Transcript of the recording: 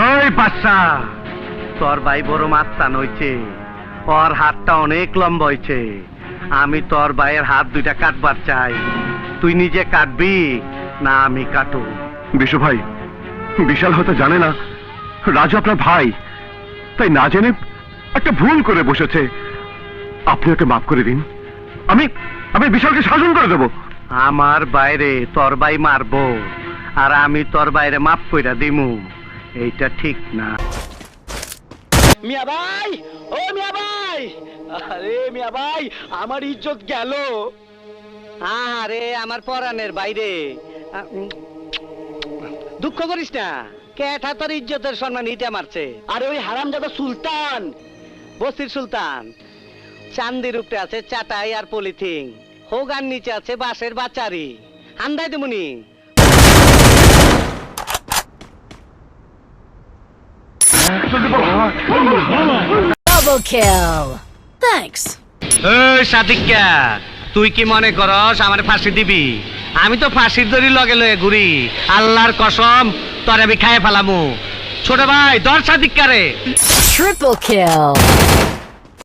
ওই বাচ্চা, তোর ভাই বড় মাত্তান হইছে, ওর হাতটা অনেক লম্বা হইছে। আমি তোর ভাইয়ের হাত দুইটা কাটবার চাই। তুই নিজে কাটবি না আমি কাটু? বিশু ভাই, বিশাল হয়তো জানে না রাজু আপনার ভাই, তাই না জেনে একটা ভুল করে বসেছে। আপনি ওকে মাফ করে দিন। আমি আমি বিশালকে শাসন করে দেব। আমার বাইরে তোর ভাই মারবো আর আমি তোর বাইরে মাফ কইরা দিমু, এইটা ঠিক না। মিয়া ভাই, ও মিয়া ভাই, আরে মিয়া ভাই, আমার ইজ্জত গেল। আরে আমার পরাণের বাইরে, দুঃখ করিস না। কেঠা তোর ইজ্জতের সম্মান ইটা মারছে? আরে ওই হারামজাদা সুলতান, বস্তির সুলতান। চান্দির উপরে আছে চাটাই আর পলিথিন, হোগার নিচে আছে বাঁশের বাচারি। আন্দাই দেমুনি। Double kill. Thanks. এই সাদিকা, তুই কি মনে করস আমার ফাঁসি দিবি? আমি তো ফাঁসির দড়ি লগে লয়ে ঘুরি। আল্লাহর কসম, তোর আমি খাইয়ে ফেলামু। ছোট ভাই, ধর সাদিকা রে। Triple kill.